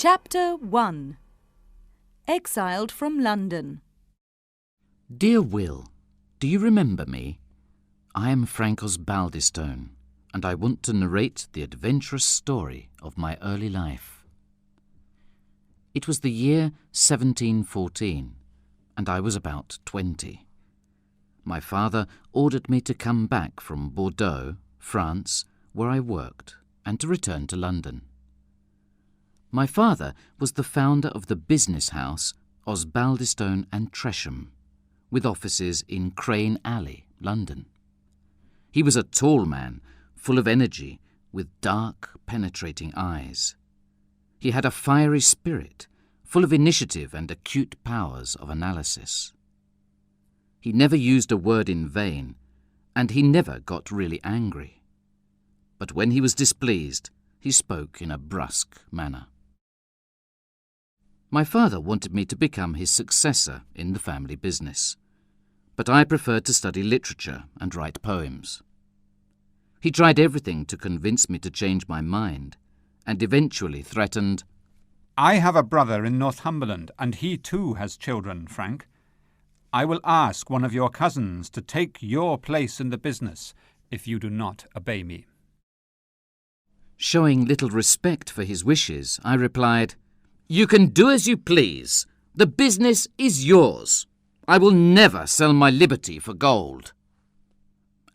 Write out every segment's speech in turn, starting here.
Chapter 1. Exiled from London. Dear Will, do you remember me? I am Frank Osbaldistone, and I want to narrate the adventurous story of my early life. It was the year 1714, and I was about 20. My father ordered me to come back from Bordeaux, France, where I worked, and to return to London. My father was the founder of the business house Osbaldistone and Tresham, with offices in Crane Alley, London. He was a tall man, full of energy, with dark, penetrating eyes. He had a fiery spirit, full of initiative and acute powers of analysis. He never used a word in vain, and he never got really angry. But when he was displeased, he spoke in a brusque manner. My father wanted me to become his successor in the family business, but I preferred to study literature and write poems. He tried everything to convince me to change my mind, and eventually threatened, "I have a brother in Northumberland, and he too has children, Frank. I will ask one of your cousins to take your place in the business if you do not obey me." Showing little respect for his wishes, I replied, "You can do as you please. The business is yours. I will never sell my liberty for gold."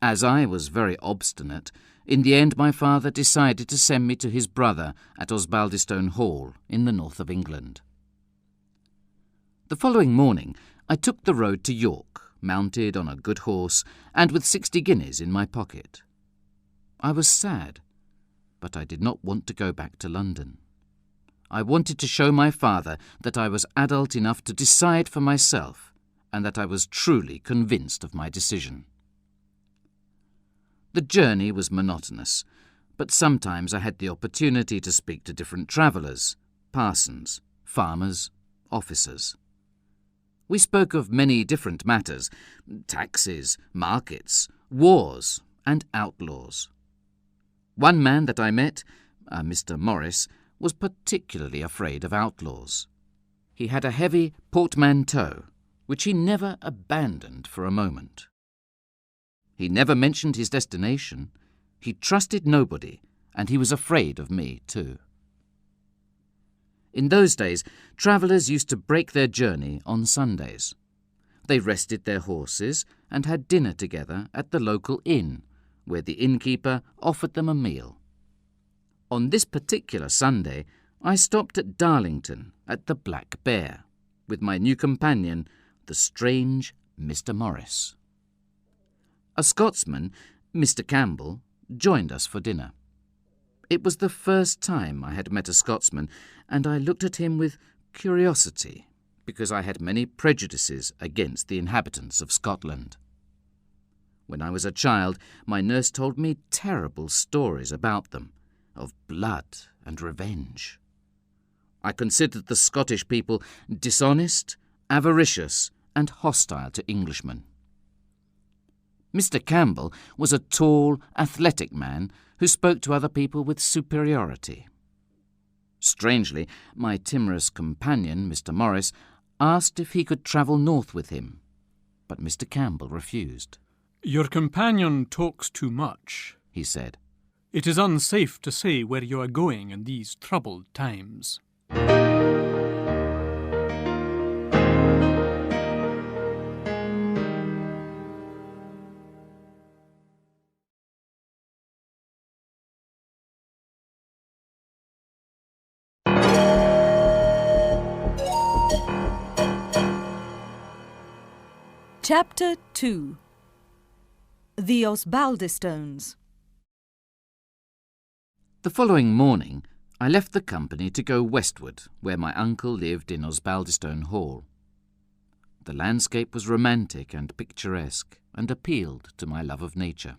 As I was very obstinate, in the end my father decided to send me to his brother at Osbaldistone Hall in the north of England. The following morning I took the road to York, mounted on a good horse and with 60 guineas in my pocket. I was sad, but I did not want to go back to London. I wanted to show my father that I was adult enough to decide for myself and that I was truly convinced of my decision. The journey was monotonous, but sometimes I had the opportunity to speak to different travellers, parsons, farmers, officers. We spoke of many different matters: taxes, markets, wars, and outlaws. One man that I met, Mr. Morris, was particularly afraid of outlaws. He had a heavy portmanteau, which he never abandoned for a moment. He never mentioned his destination. He trusted nobody, and he was afraid of me too. In those days, travellers used to break their journey on Sundays. They rested their horses and had dinner together at the local inn, where the innkeeper offered them a meal. On this particular Sunday, I stopped at Darlington at the Black Bear, with my new companion, the strange Mr. Morris. A Scotsman, Mr. Campbell, joined us for dinner. It was the first time I had met a Scotsman, and I looked at him with curiosity, because I had many prejudices against the inhabitants of Scotland. When I was a child, my nurse told me terrible stories about them, of blood and revenge. I considered the Scottish people dishonest, avaricious, and hostile to Englishmen. Mr. Campbell was a tall, athletic man who spoke to other people with superiority. Strangely, my timorous companion, Mr. Morris, asked if he could travel north with him, but Mr. Campbell refused. "Your companion talks too much," he said. "It is unsafe to say where you are going in these troubled times." Chapter 2. The Osbaldistones. The following morning, I left the company to go westward, where my uncle lived in Osbaldistone Hall. The landscape was romantic and picturesque, and appealed to my love of nature.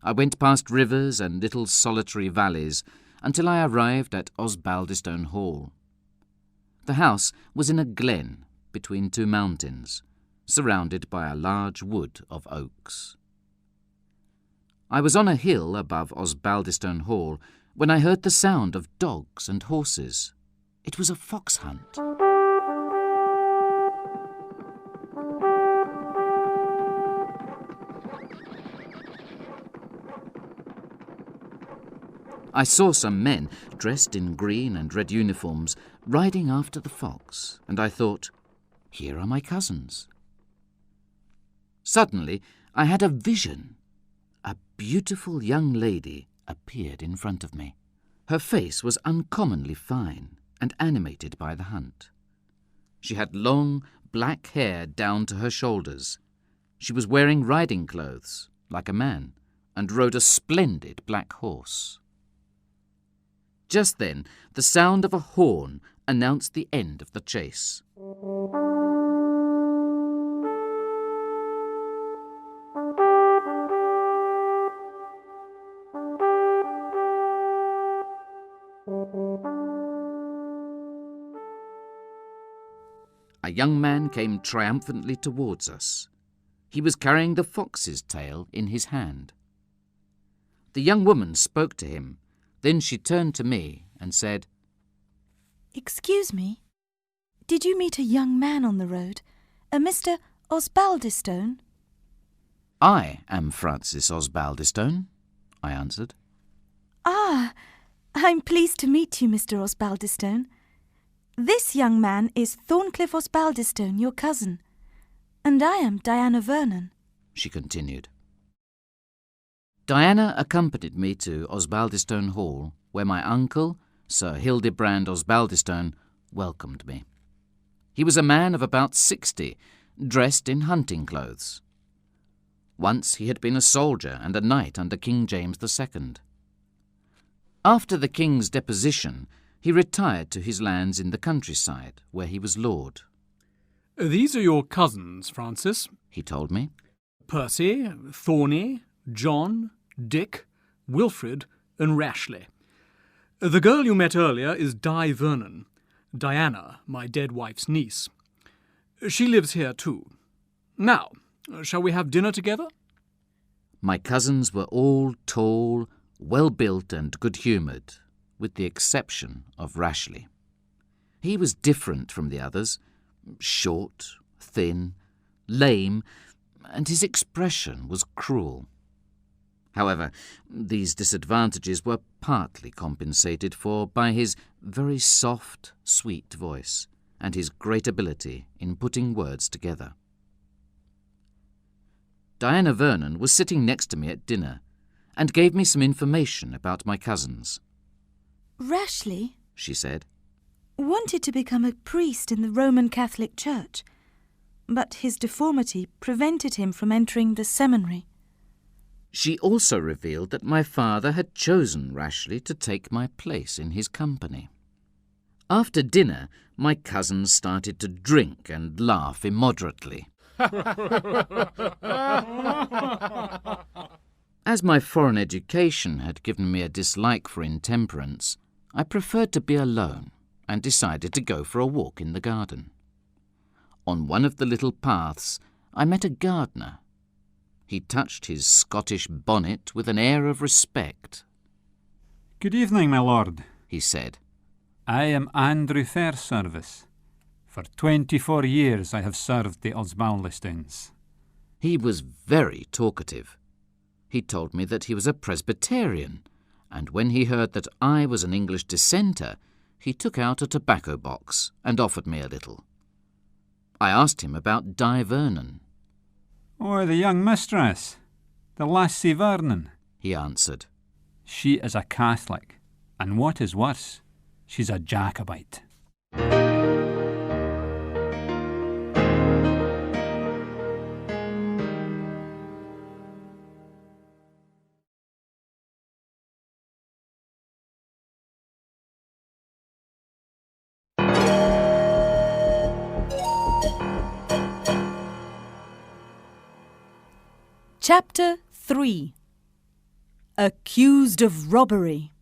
I went past rivers and little solitary valleys until I arrived at Osbaldistone Hall. The house was in a glen between two mountains, surrounded by a large wood of oaks. I was on a hill above Osbaldistone Hall when I heard the sound of dogs and horses, It was a fox hunt. I saw some men, dressed in green and red uniforms, riding after the fox, and I thought, here are my cousins. Suddenly, I had a vision. A beautiful young lady appeared in front of me. Her face was uncommonly fine and animated by the hunt. She had long, black hair down to her shoulders. She was wearing riding clothes, like a man, and rode a splendid black horse. Just then, the sound of a horn announced the end of the chase. A young man came triumphantly towards us. He was carrying the fox's tail in his hand. The young woman spoke to him. Then she turned to me and said, Excuse me, did you meet a young man on the road, a Mr. Osbaldistone? I am Francis Osbaldistone, I answered. Ah, I'm pleased to meet you, Mr. Osbaldistone. This young man is Thorncliffe Osbaldistone, your cousin, and I am Diana Vernon, she continued. Diana accompanied me to Osbaldistone Hall, where my uncle, Sir Hildebrand Osbaldistone, welcomed me. He was a man of about 60, dressed in hunting clothes. Once he had been a soldier and a knight under King James II. After the king's deposition, he retired to his lands in the countryside, where he was lord. These are your cousins, Francis. He told me. Percy, Thorny, John, Dick, Wilfred, and Rashleigh. The girl you met earlier is Di Vernon, Diana, my dead wife's niece. She lives here too. Now, shall we have dinner together? My cousins were all tall, well-built and good-humoured, with the exception of Rashleigh. He was different from the others, short, thin, lame, and his expression was cruel. However, these disadvantages were partly compensated for by his very soft, sweet voice and his great ability in putting words together. Diana Vernon was sitting next to me at dinner and gave me some information about my cousins. Rashleigh, she said, wanted to become a priest in the Roman Catholic Church, but his deformity prevented him from entering the seminary. She also revealed that my father had chosen Rashleigh to take my place in his company. After dinner, my cousins started to drink and laugh immoderately. As my foreign education had given me a dislike for intemperance, I preferred to be alone and decided to go for a walk in the garden. On one of the little paths, I met a gardener. He touched his Scottish bonnet with an air of respect. Good evening, my lord, he said. I am Andrew Fairservice. For 24 years I have served the Osbaldistones. He was very talkative. He told me that he was a Presbyterian, and when he heard that I was an English dissenter, he took out a tobacco box and offered me a little. I asked him about Di Vernon. Oh, the young mistress, the lassie Vernon, he answered. She is a Catholic, and what is worse, she's a Jacobite. Chapter 3. Accused of robbery.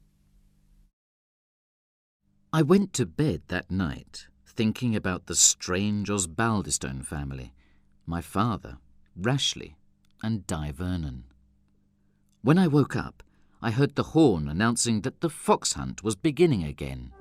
I went to bed that night thinking about the strange Osbaldistone family, my father, Rashleigh, and Di Vernon. When I woke up, I heard the horn announcing that the fox hunt was beginning again.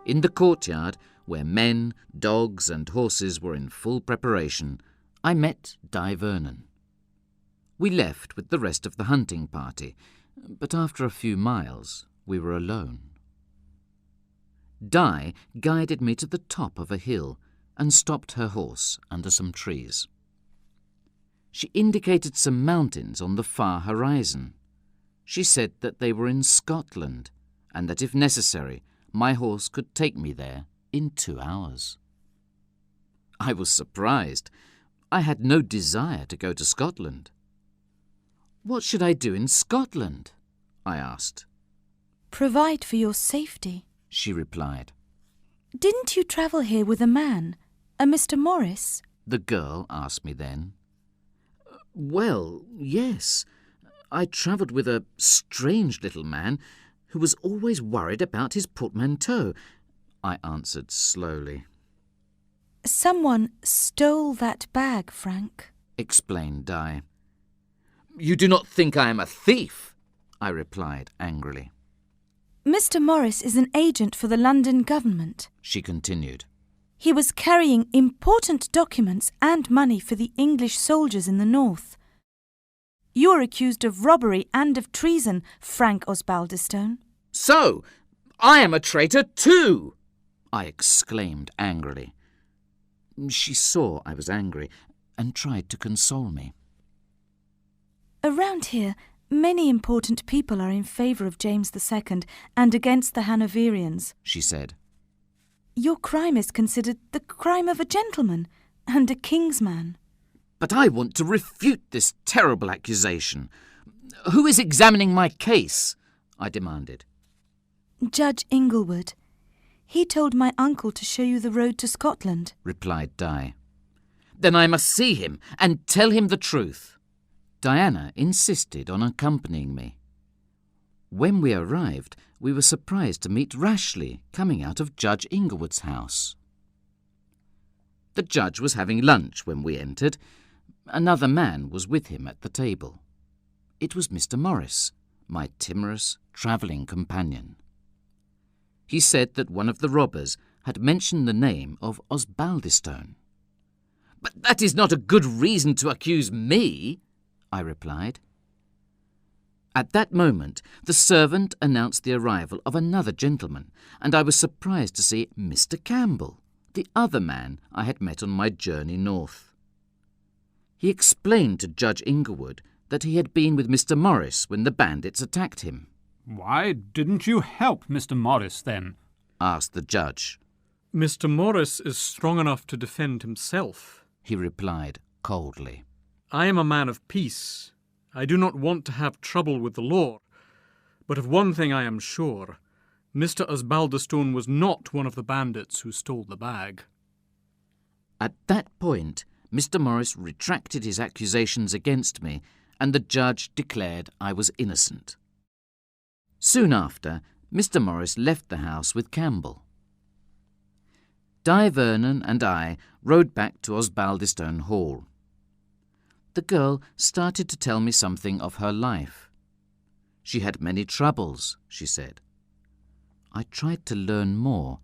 In the courtyard, where men, dogs and horses were in full preparation, I met Di Vernon. We left with the rest of the hunting party, but after a few miles we were alone. Di guided me to the top of a hill and stopped her horse under some trees. She indicated some mountains on the far horizon. She said that they were in Scotland, and that if necessary, my horse could take me there in 2 hours. I was surprised. I had no desire to go to Scotland. "What should I do in Scotland?" I asked. Provide for your safety. She replied. Didn't you travel here with a man, a Mr. Morris? The girl asked me then. Well, yes. I travelled with a strange little man who was always worried about his portmanteau, I answered slowly. Someone stole that bag, Frank, explained Di. You do not think I am a thief? I replied angrily. Mr. Morris is an agent for the London government, she continued. He was carrying important documents and money for the English soldiers in the north. You are accused of robbery and of treason, Frank Osbaldistone. So, I am a traitor too, I exclaimed angrily. She saw I was angry and tried to console me. Around here, many important people are in favour of James II and against the Hanoverians, she said. Your crime is considered the crime of a gentleman and a king's man. But I want to refute this terrible accusation. Who is examining my case? I demanded. Judge Inglewood. He told my uncle to show you the road to Scotland, replied Di. Then I must see him and tell him the truth. Diana insisted on accompanying me. When we arrived, we were surprised to meet Rashleigh coming out of Judge Inglewood's house. The judge was having lunch when we entered. Another man was with him at the table. It was Mr. Morris, my timorous travelling companion. He said that one of the robbers had mentioned the name of Osbaldistone. But that is not a good reason to accuse me, I replied. At that moment, the servant announced the arrival of another gentleman, and I was surprised to see Mr. Campbell, the other man I had met on my journey north. He explained to Judge Inglewood that he had been with Mr. Morris when the bandits attacked him. Why didn't you help Mr. Morris, then? Asked the judge. Mr. Morris is strong enough to defend himself, he replied coldly. I am a man of peace. I do not want to have trouble with the law. But of one thing I am sure. Mr. Osbaldistone was not one of the bandits who stole the bag. At that point, Mr. Morris retracted his accusations against me, and the judge declared I was innocent. Soon after, Mr. Morris left the house with Campbell. Di Vernon and I rode back to Osbaldistone Hall. The girl started to tell me something of her life. She had many troubles, she said. I tried to learn more,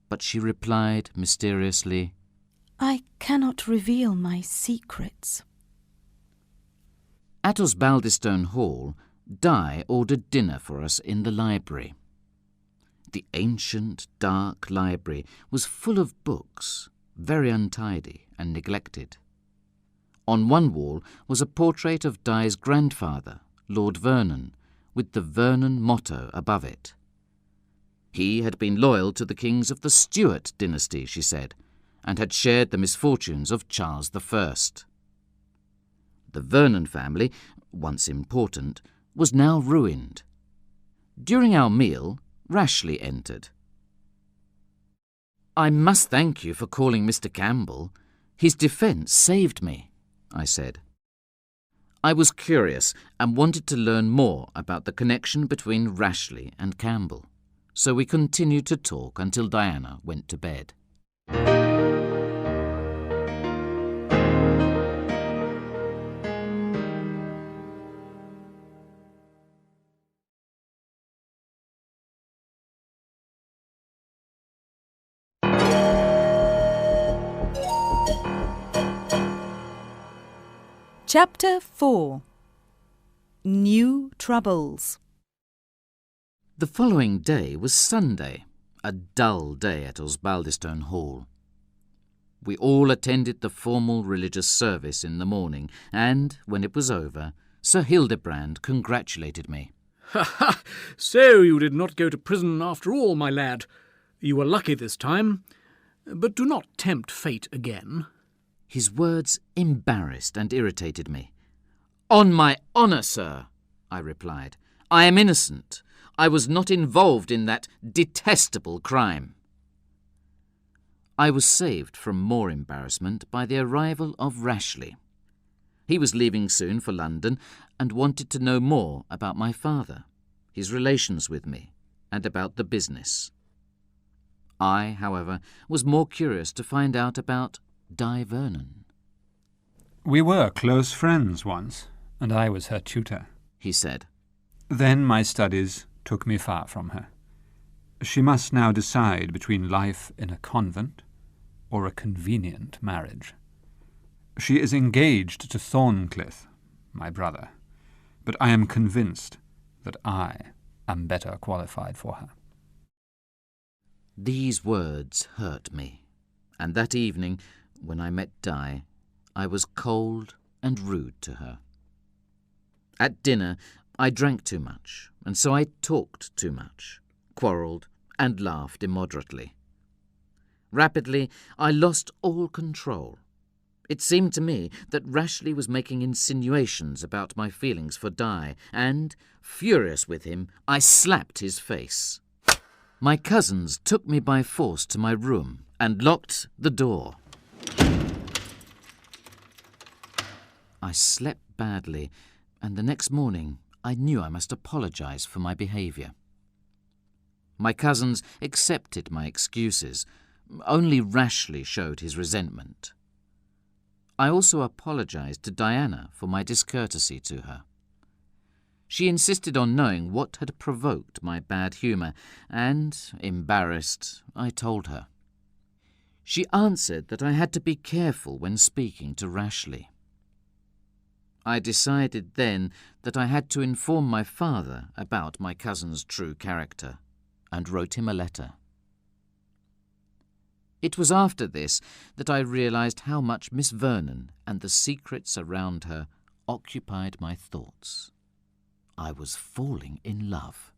but she replied mysteriously, I cannot reveal my secrets. At Osbaldistone Hall, Di ordered dinner for us in the library. The ancient, dark library was full of books, very untidy and neglected. On one wall was a portrait of Di's grandfather, Lord Vernon, with the Vernon motto above it. He had been loyal to the kings of the Stuart dynasty, she said, and had shared the misfortunes of Charles I. The Vernon family, once important, was now ruined. During our meal, Rashleigh entered. I must thank you for calling Mr. Campbell. His defence saved me, I said. I was curious and wanted to learn more about the connection between Rashleigh and Campbell, so we continued to talk until Diana went to bed. Chapter 4. New Troubles. The following day was Sunday, a dull day at Osbaldistone Hall. We all attended the formal religious service in the morning, and, when it was over, Sir Hildebrand congratulated me. Ha ha! So you did not go to prison after all, my lad. You were lucky this time, but do not tempt fate again. His words embarrassed and irritated me. "On my honour, sir," I replied. "I am innocent. I was not involved in that detestable crime." I was saved from more embarrassment by the arrival of Rashleigh. He was leaving soon for London and wanted to know more about my father, his relations with me, and about the business. I, however, was more curious to find out about Di Vernon. "We were close friends once, and I was her tutor," he said. "Then my studies took me far from her. She must now decide between life in a convent or a convenient marriage. She is engaged to Thorncliffe, my brother, but I am convinced that I am better qualified for her." These words hurt me, and that evening, when I met Di, I was cold and rude to her. At dinner, I drank too much, and so I talked too much, quarrelled, and laughed immoderately. Rapidly, I lost all control. It seemed to me that Rashleigh was making insinuations about my feelings for Di, and, furious with him, I slapped his face. My cousins took me by force to my room and locked the door. I slept badly, and the next morning I knew I must apologise for my behaviour. My cousins accepted my excuses. Only Rashleigh showed his resentment. I also apologised to Diana for my discourtesy to her. She insisted on knowing what had provoked my bad humour, and, embarrassed, I told her. She answered that I had to be careful when speaking to Rashleigh. I decided then that I had to inform my father about my cousin's true character, and wrote him a letter. It was after this that I realised how much Miss Vernon and the secrets around her occupied my thoughts. I was falling in love.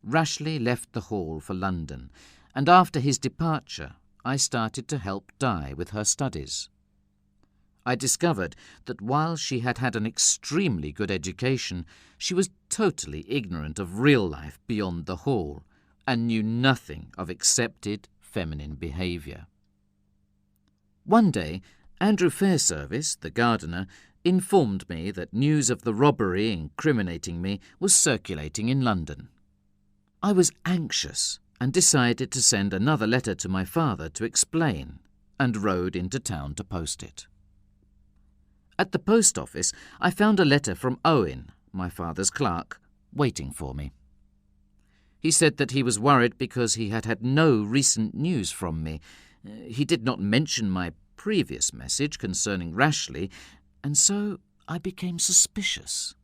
Rashleigh left the Hall for London, and after his departure I started to help Di with her studies. I discovered that while she had had an extremely good education, she was totally ignorant of real life beyond the Hall, and knew nothing of accepted feminine behaviour. One day, Andrew Fairservice, the gardener, informed me that news of the robbery incriminating me was circulating in London. I was anxious and decided to send another letter to my father to explain, and rode into town to post it. At the post office, I found a letter from Owen, my father's clerk, waiting for me. He said that he was worried because he had had no recent news from me. He did not mention my previous message concerning Rashleigh, and so I became suspicious.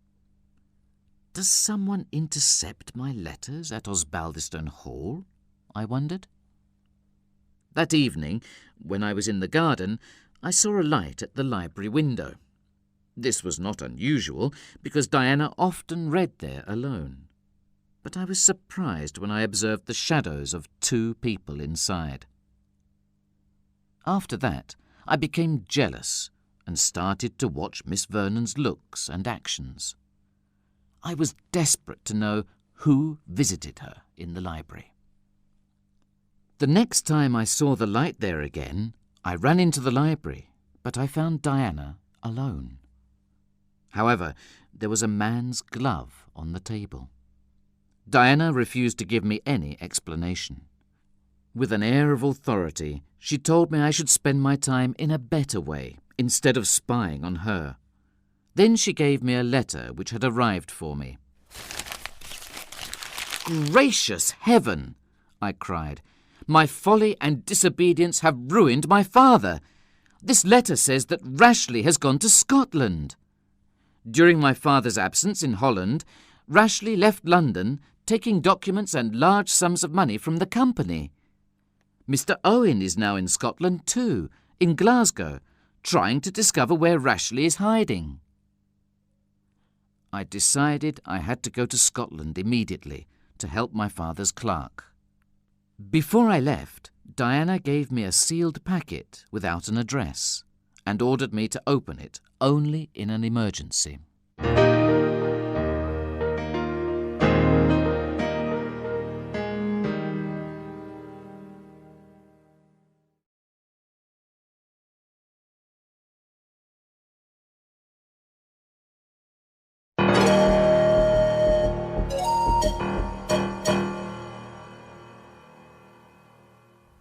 Does someone intercept my letters at Osbaldistone Hall? I wondered. That evening, when I was in the garden, I saw a light at the library window. This was not unusual, because Diana often read there alone. But I was surprised when I observed the shadows of two people inside. After that, I became jealous and started to watch Miss Vernon's looks and actions. I was desperate to know who visited her in the library. The next time I saw the light there again, I ran into the library, but I found Diana alone. However, there was a man's glove on the table. Diana refused to give me any explanation. With an air of authority, she told me I should spend my time in a better way, instead of spying on her. Then she gave me a letter which had arrived for me. "Gracious heaven!" I cried. "My folly and disobedience have ruined my father. This letter says that Rashleigh has gone to Scotland. During my father's absence in Holland, Rashleigh left London, taking documents and large sums of money from the company. Mr. Owen is now in Scotland too, in Glasgow, trying to discover where Rashleigh is hiding. I decided I had to go to Scotland immediately to help my father's clerk. Before I left, Diana gave me a sealed packet without an address and ordered me to open it only in an emergency.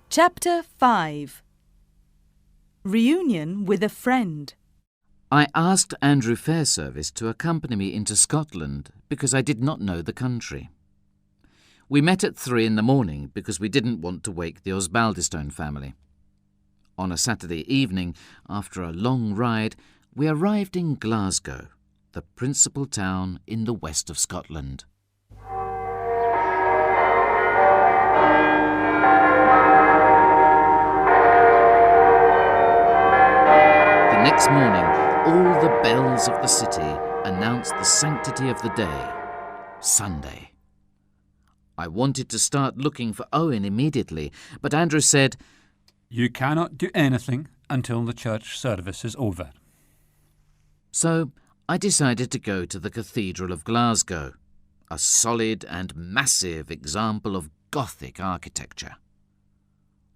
Chapter 5. Reunion with a Friend. I asked Andrew Fairservice to accompany me into Scotland because I did not know the country. We met at 3 in the morning because we didn't want to wake the Osbaldistone family. On a Saturday evening, after a long ride, we arrived in Glasgow, the principal town in the west of Scotland. The next morning, all the bells of the city announced the sanctity of the day, Sunday. I wanted to start looking for Owen immediately, but Andrew said, "You cannot do anything until the church service is over." So I decided to go to the Cathedral of Glasgow, a solid and massive example of Gothic architecture.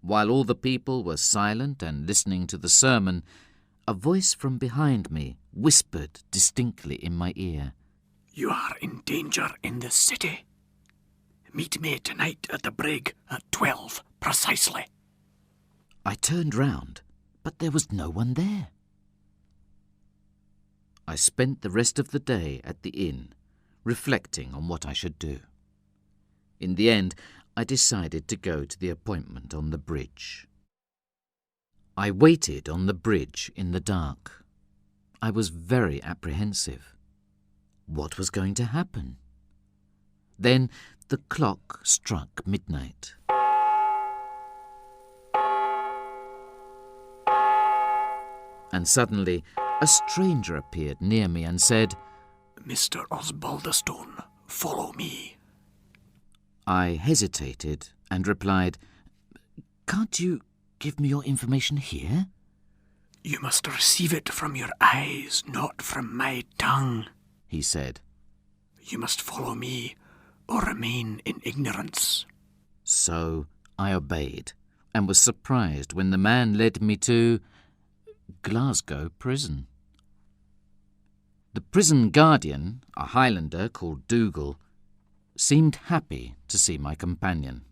While all the people were silent and listening to the sermon, a voice from behind me whispered distinctly in my ear, "You are in danger in this city. Meet me tonight at the brig at 12 precisely." I turned round, but there was no one there. I spent the rest of the day at the inn, reflecting on what I should do. In the end, I decided to go to the appointment on the bridge. I waited on the bridge in the dark. I was very apprehensive. What was going to happen? Then the clock struck midnight. And suddenly a stranger appeared near me and said, "Mr. Osbaldistone, follow me." I hesitated and replied, "Can't you give me your information here?" "You must receive it from your eyes, not from my tongue," he said. "You must follow me or remain in ignorance." So I obeyed and was surprised when the man led me to Glasgow prison. The prison guardian, a Highlander called Dougal, seemed happy to see my companion.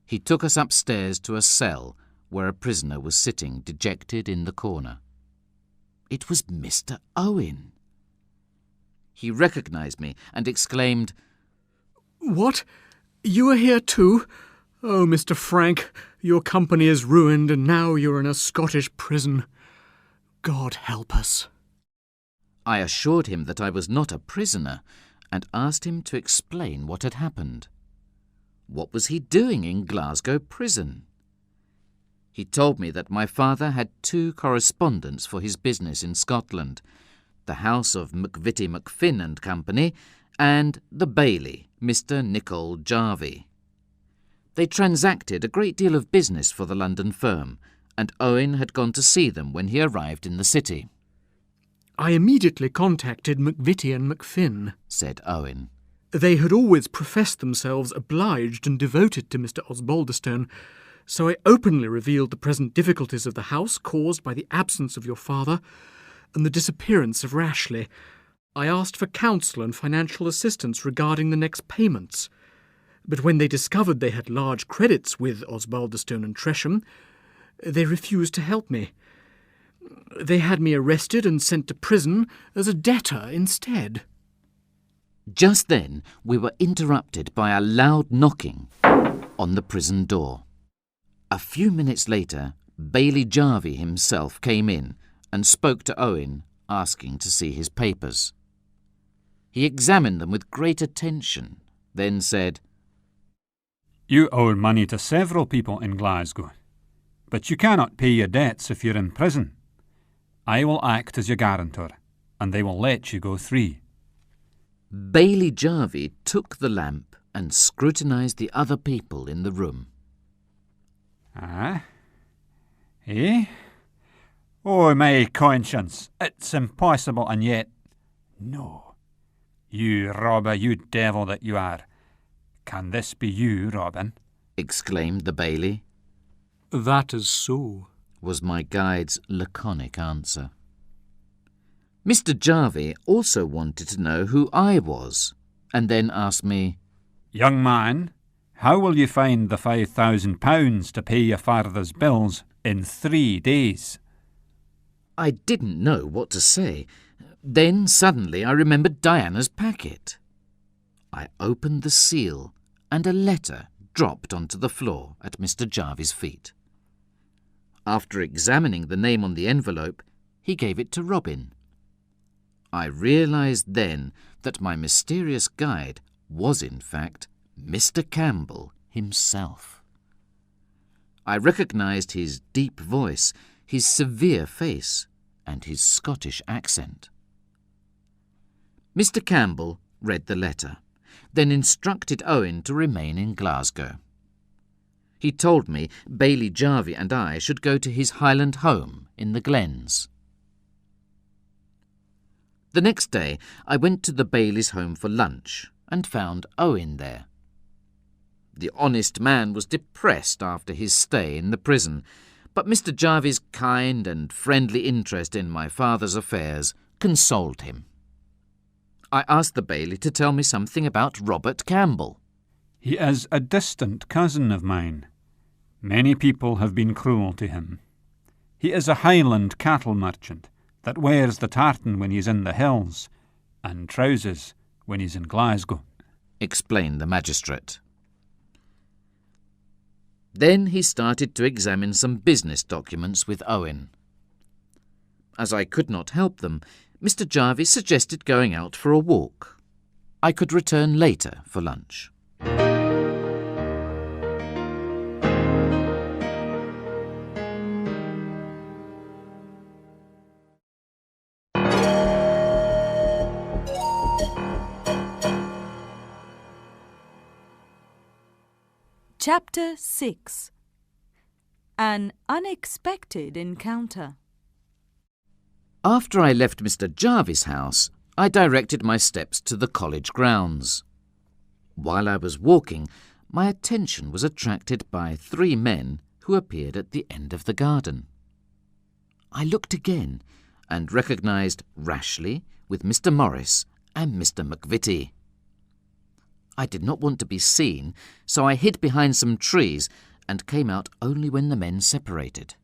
He took us upstairs to a cell where a prisoner was sitting dejected in the corner. It was Mr. Owen. He recognised me and exclaimed, "What? You are here too? Oh, Mr. Frank, your company is ruined and now you're in a Scottish prison. God help us." I assured him that I was not a prisoner and asked him to explain what had happened. What was he doing in Glasgow prison? He told me that my father had 2 correspondents for his business in Scotland, the house of McVitie McFinn and Company, and the baillie, Mr. Nicol Jarvie. They transacted a great deal of business for the London firm, and Owen had gone to see them when he arrived in the city. "I immediately contacted McVitie and McFinn," said Owen. "They had always professed themselves obliged and devoted to Mr. Osbaldistone, so I openly revealed the present difficulties of the house caused by the absence of your father and the disappearance of Rashleigh. I asked for counsel and financial assistance regarding the next payments, but when they discovered they had large credits with Osbaldistone and Tresham, they refused to help me. They had me arrested and sent to prison as a debtor instead." Just then we were interrupted by a loud knocking on the prison door. A few minutes later, Bailey Jarvie himself came in and spoke to Owen, asking to see his papers. He examined them with great attention, then said, You owe money to several people in Glasgow, but you cannot pay your debts if you're in prison. I will act as your guarantor, and they will let you go free. Bailey Jarvie took the lamp and scrutinised the other people in the room. Ah? Eh? Oh, my conscience, it's impossible, and yet... No. You robber, you devil that you are. Can this be you, Robin? Exclaimed the Bailey. That is so, Was my guide's laconic answer. Mr. Jarvie also wanted to know who I was, and then asked me, Young man, how will you find the £5,000 to pay your father's bills in 3 days? I didn't know what to say. Then suddenly I remembered Diana's packet. I opened the seal, and a letter dropped onto the floor at Mr. Jarvie's feet. After examining the name on the envelope, he gave it to Robin. I realised then that my mysterious guide was in fact Mr. Campbell himself. I recognised his deep voice, his severe face, and his Scottish accent. Mr. Campbell read the letter, then instructed Owen to remain in Glasgow. He told me Bailey Jarvie and I should go to his Highland home in the Glens. The next day I went to the Bailey's home for lunch and found Owen there. The honest man was depressed after his stay in the prison, but Mr. Jarvie's kind and friendly interest in my father's affairs consoled him. I asked the Bailey to tell me something about Robert Campbell. He is a distant cousin of mine. Many people have been cruel to him. He is a Highland cattle merchant that wears the tartan when he's in the hills and trousers when he's in Glasgow, explained the magistrate. Then he started to examine some business documents with Owen. As I could not help them, Mr. Jarvie suggested going out for a walk. I could return later for lunch. Chapter 6. An Unexpected Encounter. After I left Mr. Jarvie's house, I directed my steps to the college grounds. While I was walking, my attention was attracted by 3 men who appeared at the end of the garden. I looked again and recognised Rashleigh with Mr. Morris and Mr. McVitie. I did not want to be seen, so I hid behind some trees and came out only when the men separated.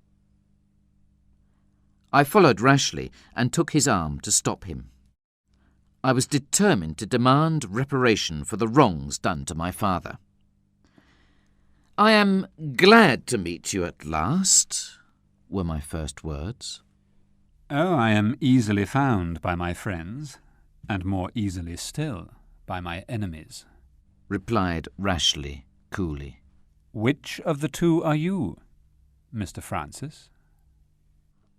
I followed Rashleigh and took his arm to stop him. I was determined to demand reparation for the wrongs done to my father. "I am glad to meet you at last," were my first words. Oh, I am easily found by my friends, and more easily still by my enemies, replied Rashleigh coolly. Which of the two are you, Mr. Francis?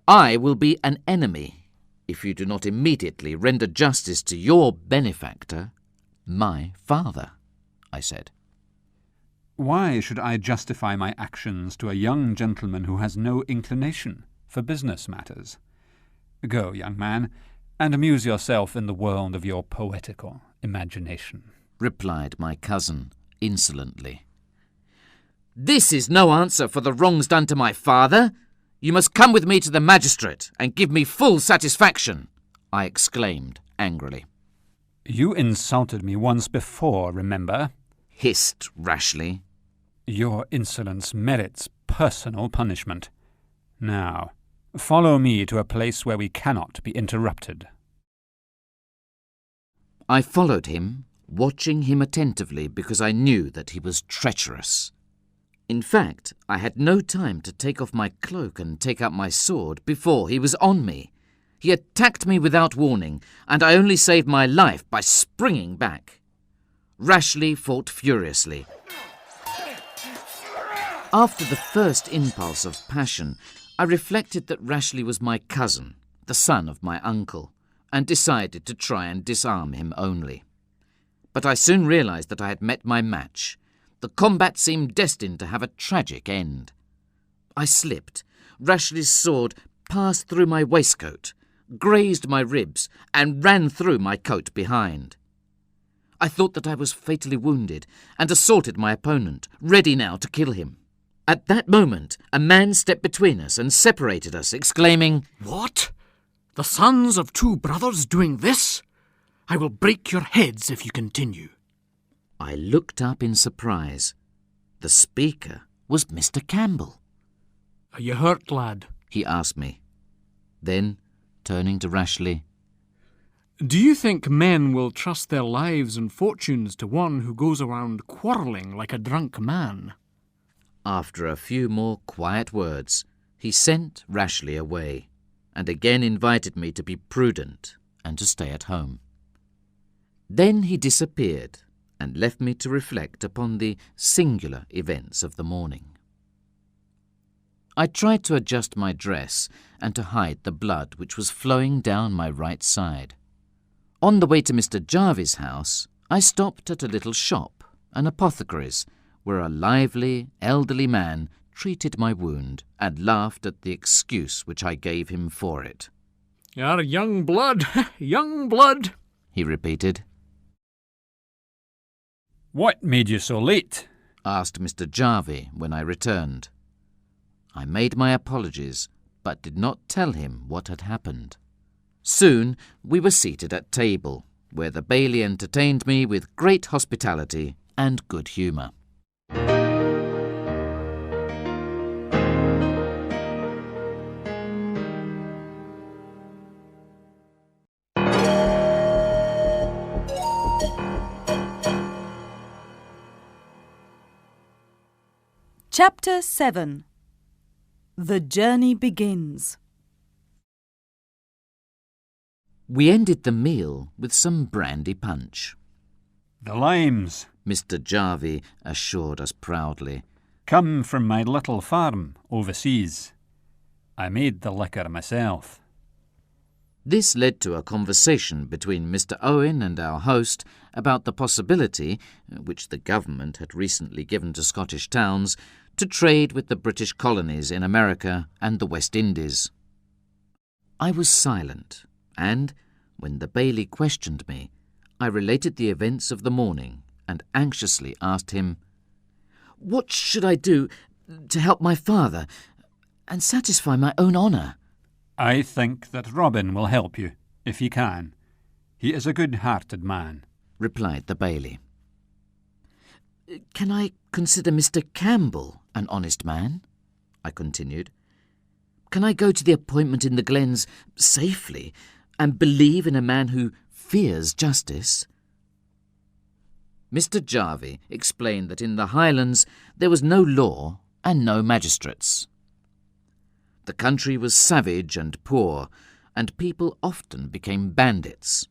I will be an enemy if you do not immediately render justice to your benefactor, my father, I said. Why should I justify my actions to a young gentleman who has no inclination for business matters? Go, young man, and amuse yourself in the world of your poetical imagination, replied my cousin insolently. This is no answer for the wrongs done to my father. You must come with me to the magistrate and give me full satisfaction, I exclaimed angrily. You insulted me once before, remember? Hissed Rashleigh. Your insolence merits personal punishment. Now, follow me to a place where we cannot be interrupted. I followed him, watching him attentively because I knew that he was treacherous. In fact, I had no time to take off my cloak and take out my sword before he was on me. He attacked me without warning, and I only saved my life by springing back. Rashleigh fought furiously. After the first impulse of passion, I reflected that Rashleigh was my cousin, the son of my uncle, and decided to try and disarm him only. But I soon realised that I had met my match. The combat seemed destined to have a tragic end. I slipped. Rashleigh's sword passed through my waistcoat, grazed my ribs, and ran through my coat behind. I thought that I was fatally wounded and assaulted my opponent, ready now to kill him. At that moment, a man stepped between us and separated us, exclaiming, "What? The sons of two brothers doing this? I will break your heads if you continue." I looked up in surprise. The speaker was Mr. Campbell. "Are you hurt, lad?" he asked me. Then, turning to Rashleigh, "Do you think men will trust their lives and fortunes to one who goes around quarrelling like a drunk man?" After a few more quiet words, he sent Rashleigh away, and again invited me to be prudent and to stay at home. Then he disappeared and left me to reflect upon the singular events of the morning. I tried to adjust my dress and to hide the blood which was flowing down my right side. On the way to Mr. Jarvie's house, I stopped at a little shop, an apothecary's, where a lively, elderly man treated my wound and laughed at the excuse which I gave him for it. "You're young blood, young blood," he repeated. What made you so late? Asked Mr. Jarvie when I returned. I made my apologies, but did not tell him what had happened. Soon we were seated at table, where the baillie entertained me with great hospitality and good humour. Chapter 7. The Journey Begins. We ended the meal with some brandy punch. The limes Mr. Jarvie assured us proudly. come from my little farm overseas. I made the liquor myself. This led to a conversation between Mr. Owen and our host about the possibility, which the government had recently given to Scottish towns, to trade with the British colonies in America and the West Indies. I was silent, and, when the baillie questioned me, I related the events of the morning and anxiously asked him, "What should I do to help my father and satisfy my own honour?" I think that Robin will help you, if he can. He is a good-hearted man, replied the baillie. "Can I consider Mr. Campbell an honest man?" I continued. "Can I go to the appointment in the Glens safely and believe in a man who fears justice?" Mr. Jarvie explained that in the Highlands there was no law and no magistrates. The country was savage and poor, and people often became bandits.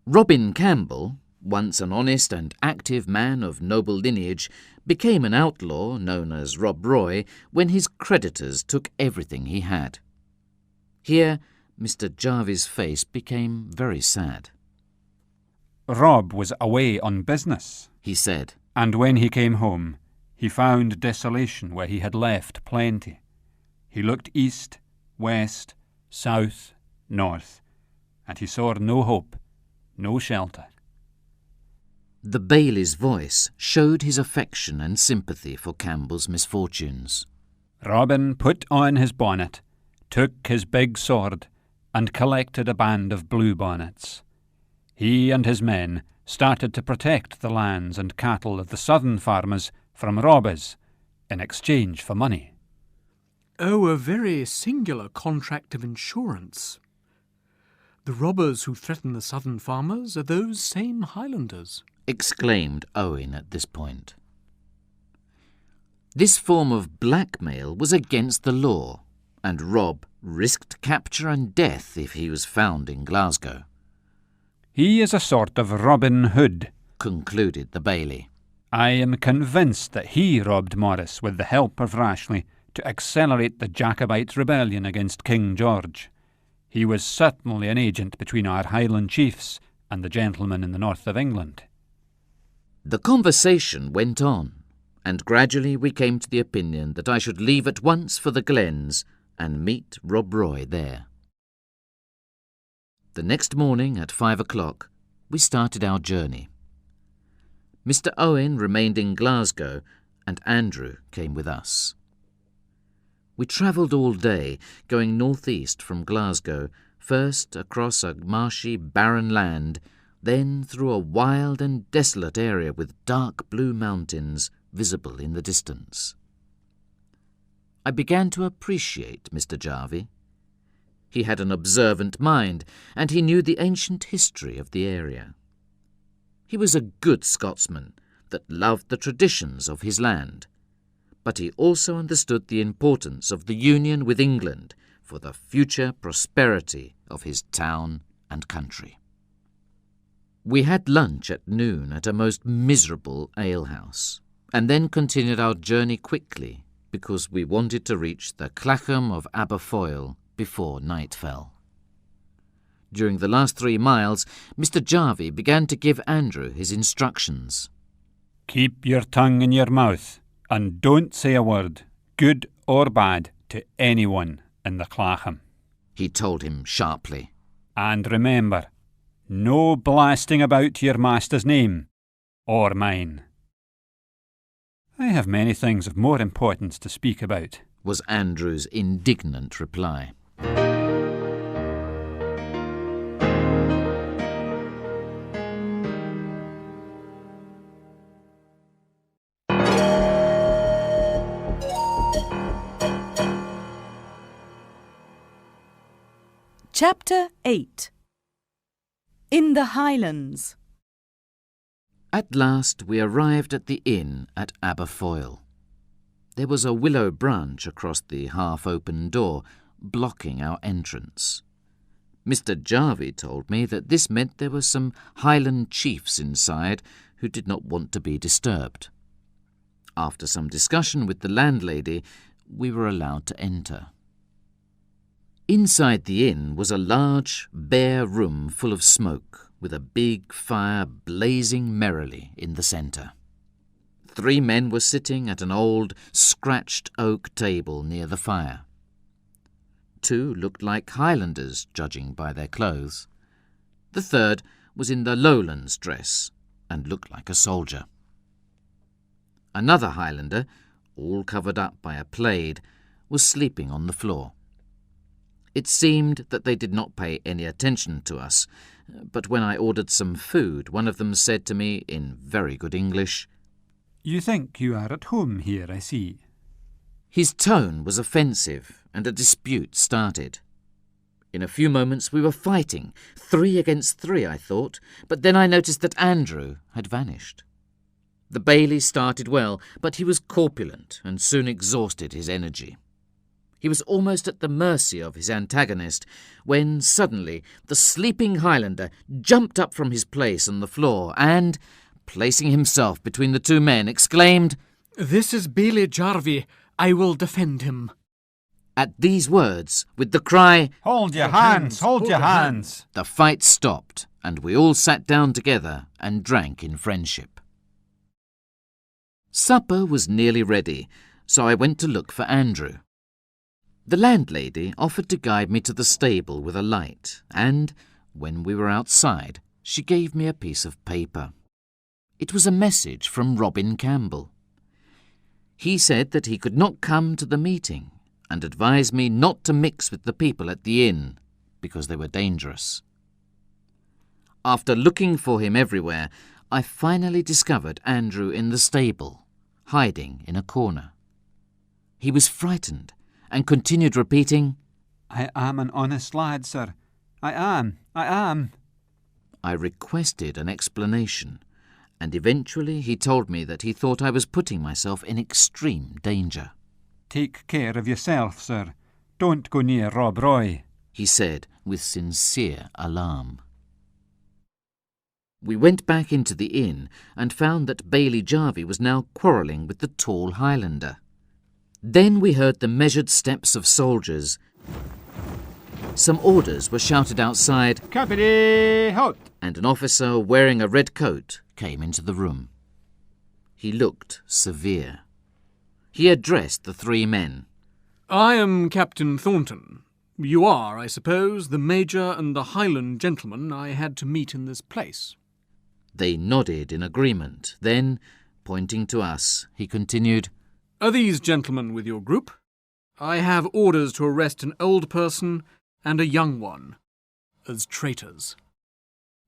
Robin Campbell, once an honest and active man of noble lineage, became an outlaw known as Rob Roy when his creditors took everything he had. Here Mr. Jarvie's face became very sad. Rob was away on business, he said, and when he came home, he found desolation where he had left plenty. He looked east, west, south, north, and he saw no hope, no shelter. The bailie's voice showed his affection and sympathy for Campbell's misfortunes. Robin put on his bonnet, took his big sword, and collected a band of bluebonnets. He and his men started to protect the lands and cattle of the southern farmers from robbers in exchange for money. "Oh, a very singular contract of insurance. The robbers who threaten the southern farmers are those same Highlanders," exclaimed Owen at this point. This form of blackmail was against the law, and Rob risked capture and death if he was found in Glasgow. He is a sort of Robin Hood, concluded the Bailey. I am convinced that he robbed Morris with the help of Rashleigh to accelerate the Jacobite rebellion against King George. He was certainly an agent between our Highland chiefs and the gentlemen in the north of England. The conversation went on, and gradually we came to the opinion that I should leave at once for the Glens and meet Rob Roy there. The next morning at 5 o'clock, we started our journey. Mr. Owen remained in Glasgow, and Andrew came with us. We travelled all day, going northeast from Glasgow, first across a marshy, barren land, then through a wild and desolate area with dark blue mountains visible in the distance. I began to appreciate Mr. Jarvie. He had an observant mind, and he knew the ancient history of the area. He was a good Scotsman that loved the traditions of his land, but he also understood the importance of the union with England for the future prosperity of his town and country. We had lunch at noon at a most miserable alehouse, and then continued our journey quickly because we wanted to reach the Clachan of Aberfoyle before night fell. During the last 3 miles, Mr. Jarvie began to give Andrew his instructions. Keep your tongue in your mouth, and don't say a word, good or bad, to anyone in the Clachan, he told him sharply. And remember, no blasting about your master's name, or mine. I have many things of more importance to speak about, was Andrew's indignant reply. Chapter 8. In the Highlands. At last we arrived at the inn at Aberfoyle. There was a willow branch across the half-open door, blocking our entrance. Mr. Jarvie told me that this meant there were some Highland chiefs inside who did not want to be disturbed. After some discussion with the landlady, we were allowed to enter. Inside the inn was a large, bare room full of smoke, with a big fire blazing merrily in the centre. 3 men were sitting at an old, scratched oak table near the fire. 2 looked like Highlanders, judging by their clothes. The third was in the Lowlands dress and looked like a soldier. Another Highlander, all covered up by a plaid, was sleeping on the floor. It seemed that they did not pay any attention to us, but when I ordered some food, one of them said to me in very good English, You think you are at home here, I see. His tone was offensive, and a dispute started. In a few moments we were fighting, 3 against 3, I thought, but then I noticed that Andrew had vanished. The Bailey started well, but he was corpulent and soon exhausted his energy. He was almost at the mercy of his antagonist, when suddenly the sleeping Highlander jumped up from his place on the floor and, placing himself between the 2 men, exclaimed, "This is Bailey Jarvie. I will defend him." At these words, with the cry, Hold your hands, hold your hands, the fight stopped, and we all sat down together and drank in friendship. Supper was nearly ready, so I went to look for Andrew. The landlady offered to guide me to the stable with a light, and, when we were outside, she gave me a piece of paper. It was a message from Robin Campbell. He said that he could not come to the meeting, and advised me not to mix with the people at the inn, because they were dangerous. After looking for him everywhere, I finally discovered Andrew in the stable, hiding in a corner. He was frightened, and continued repeating, I am an honest lad, sir. I am. I requested an explanation, and eventually he told me that he thought I was putting myself in extreme danger. Take care of yourself, sir. Don't go near Rob Roy, he said with sincere alarm. We went back into the inn and found that Bailey Jarvie was now quarrelling with the tall Highlander. Then we heard the measured steps of soldiers. Some orders were shouted outside, Capity Halt! And an officer wearing a red coat came into the room. He looked severe. He addressed the three men. I am Captain Thornton. You are, I suppose, the Major and the Highland gentleman I had to meet in this place. They nodded in agreement. Then, pointing to us, he continued, Are these gentlemen with your group? I have orders to arrest an old person and a young one as traitors.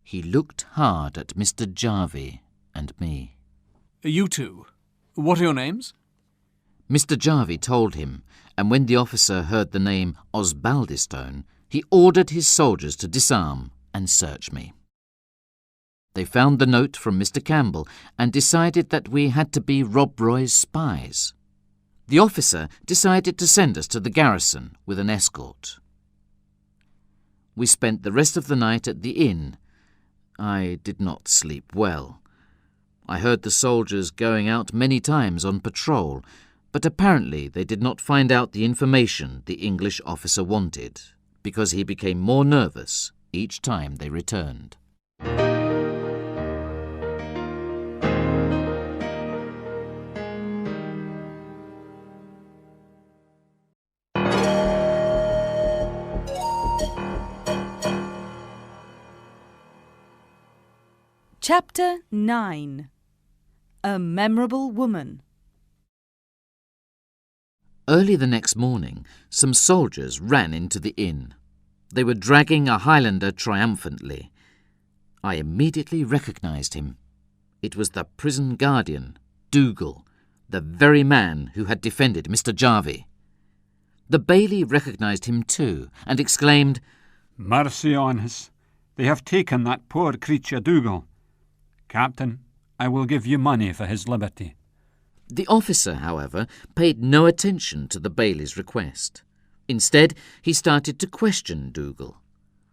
He looked hard at Mr. Jarvie and me. You two, what are your names? Mr. Jarvie told him, and when the officer heard the name Osbaldistone, he ordered his soldiers to disarm and search me. They found the note from Mr. Campbell and decided that we had to be Rob Roy's spies. The officer decided to send us to the garrison with an escort. We spent the rest of the night at the inn. I did not sleep well. I heard the soldiers going out many times on patrol, but apparently they did not find out the information the English officer wanted, because he became more nervous each time they returned. Chapter 9. A Memorable Woman. Early the next morning, some soldiers ran into the inn. They were dragging a Highlander triumphantly. I immediately recognised him. It was the prison guardian, Dougal, the very man who had defended Mr. Jarvie. The bailey recognised him too, and exclaimed, Mercy on us! They have taken that poor creature Dougal. Captain, I will give you money for his liberty. The officer, however, paid no attention to the bailey's request. Instead, he started to question Dougal.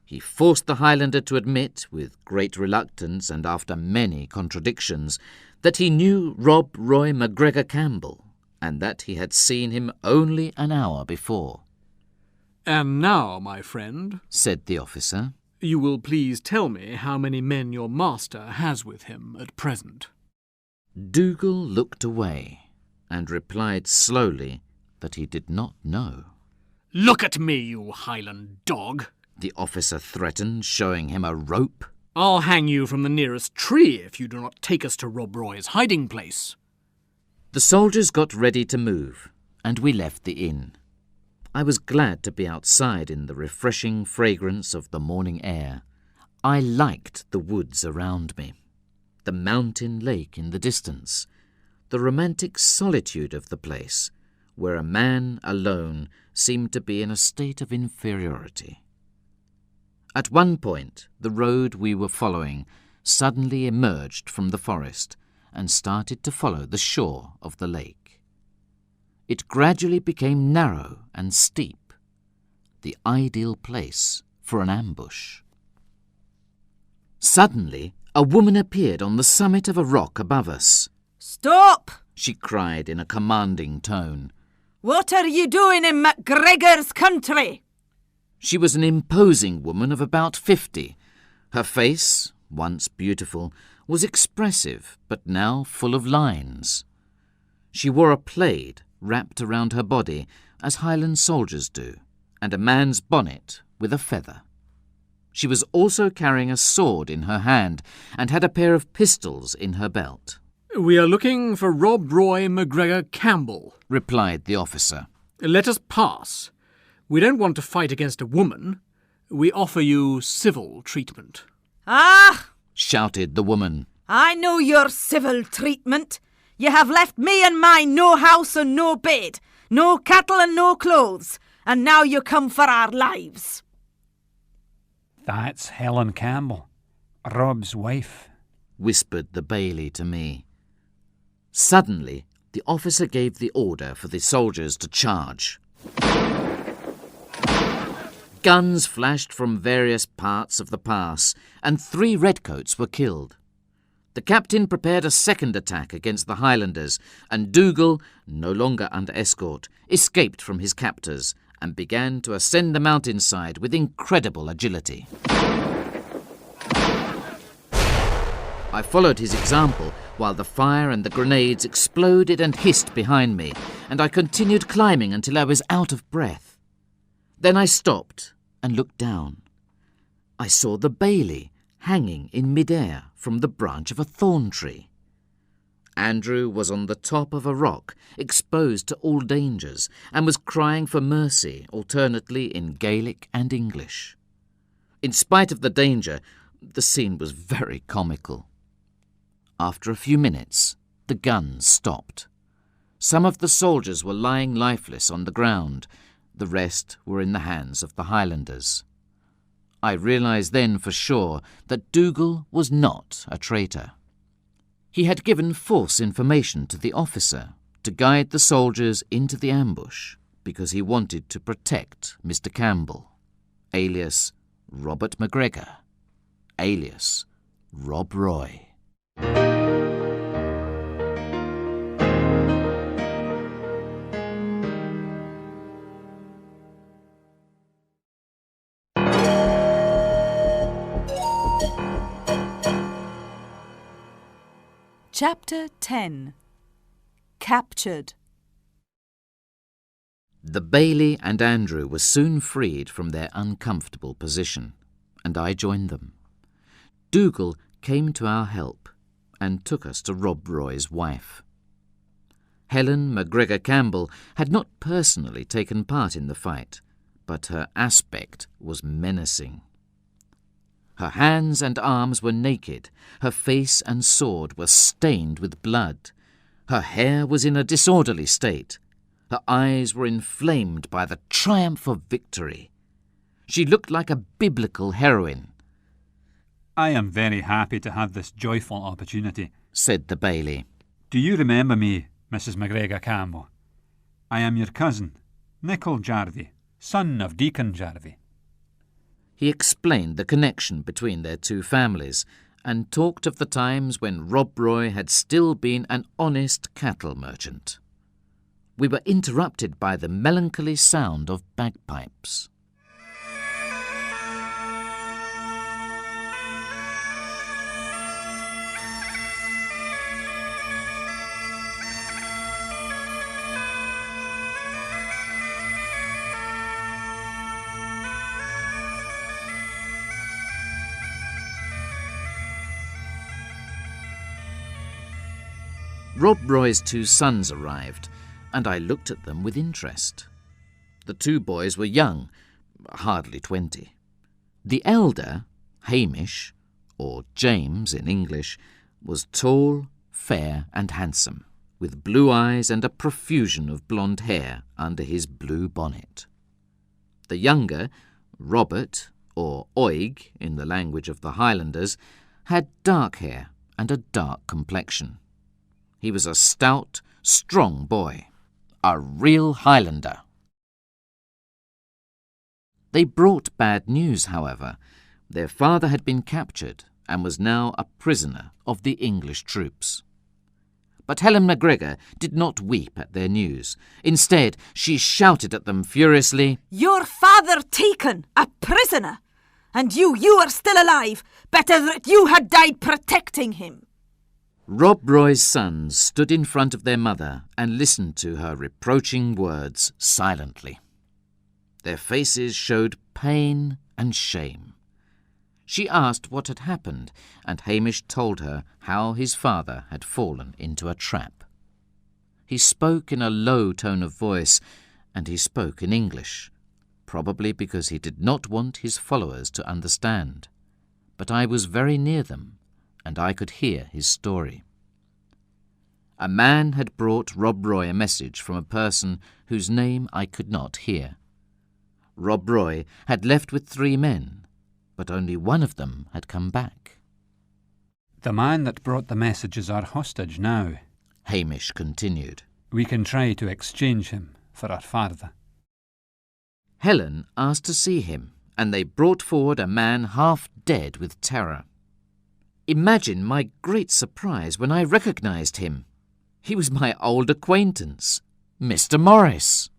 He forced the Highlander to admit, with great reluctance and after many contradictions, that he knew Rob Roy MacGregor Campbell, and that he had seen him only an hour before. And now, my friend, said the officer, you will please tell me how many men your master has with him at present. Dougal looked away and replied slowly that he did not know. Look at me, you Highland dog, the officer threatened, showing him a rope. I'll hang you from the nearest tree if you do not take us to Rob Roy's hiding place. The soldiers got ready to move, and we left the inn. I was glad to be outside in the refreshing fragrance of the morning air. I liked the woods around me, the mountain lake in the distance, the romantic solitude of the place, where a man alone seemed to be in a state of inferiority. At one point, the road we were following suddenly emerged from the forest and started to follow the shore of the lake. It gradually became narrow and steep, the ideal place for an ambush. Suddenly, a woman appeared on the summit of a rock above us. Stop! She cried in a commanding tone. What are you doing in MacGregor's country? She was an imposing woman of about 50. Her face, once beautiful, was expressive, but now full of lines. She wore a plaid wrapped around her body, as Highland soldiers do, and a man's bonnet with a feather. She was also carrying a sword in her hand and had a pair of pistols in her belt. We are looking for Rob Roy MacGregor Campbell, replied the officer. Let us pass. We don't want to fight against a woman. We offer you civil treatment. Ah! shouted the woman. I know your civil treatment. You have left me and mine no house and no bed, no cattle and no clothes, and now you come for our lives. That's Helen Campbell, Rob's wife. whispered the Bailey to me. Suddenly, the officer gave the order for the soldiers to charge. Guns flashed from various parts of the pass, and 3 redcoats were killed. The captain prepared a second attack against the Highlanders, and Dougal, no longer under escort, escaped from his captors and began to ascend the mountainside with incredible agility. I followed his example while the fire and the grenades exploded and hissed behind me, and I continued climbing until I was out of breath. Then I stopped and looked down. I saw the Bailey hanging in mid-air from the branch of a thorn tree. Andrew was on the top of a rock, exposed to all dangers, and was crying for mercy alternately in Gaelic and English. In spite of the danger, the scene was very comical. After a few minutes, the guns stopped. Some of the soldiers were lying lifeless on the ground. The rest were in the hands of the Highlanders. I realised then for sure that Dougal was not a traitor. He had given false information to the officer to guide the soldiers into the ambush because he wanted to protect Mr. Campbell, alias Robert McGregor, alias Rob Roy. Chapter 10. Captured. The Bailey and Andrew were soon freed from their uncomfortable position, and I joined them. Dougal came to our help and took us to Rob Roy's wife. Helen McGregor Campbell had not personally taken part in the fight, but her aspect was menacing. Her hands and arms were naked, her face and sword were stained with blood, her hair was in a disorderly state, her eyes were inflamed by the triumph of victory. She looked like a biblical heroine. "I am very happy to have this joyful opportunity," said the Bailey. "Do you remember me, Mrs. McGregor Campbell? I am your cousin, Nichol Jarvie, son of Deacon Jarvie." He explained the connection between their two families and talked of the times when Rob Roy had still been an honest cattle merchant. We were interrupted by the melancholy sound of bagpipes. Rob Roy's 2 sons arrived, and I looked at them with interest. The 2 boys were young, hardly 20. The elder, Hamish, or James in English, was tall, fair and handsome, with blue eyes and a profusion of blonde hair under his blue bonnet. The younger, Robert, or Oig in the language of the Highlanders, had dark hair and a dark complexion. He was a stout, strong boy, a real Highlander. They brought bad news, however. Their father had been captured and was now a prisoner of the English troops. But Helen McGregor did not weep at their news. Instead, she shouted at them furiously, "Your father taken, a prisoner, and you are still alive. Better that you had died protecting him." Rob Roy's sons stood in front of their mother and listened to her reproaching words silently. Their faces showed pain and shame. She asked what had happened, and Hamish told her how his father had fallen into a trap. He spoke in a low tone of voice, and he spoke in English, probably because he did not want his followers to understand. But I was very near them, and I could hear his story. A man had brought Rob Roy a message from a person whose name I could not hear. Rob Roy had left with 3 men, but only one of them had come back. The man that brought the message is our hostage now. Hamish continued. We can try to exchange him for our father. Helen asked to see him, and they brought forward a man half dead with terror. Imagine my great surprise when I recognised him. He was my old acquaintance, Mr. Morris.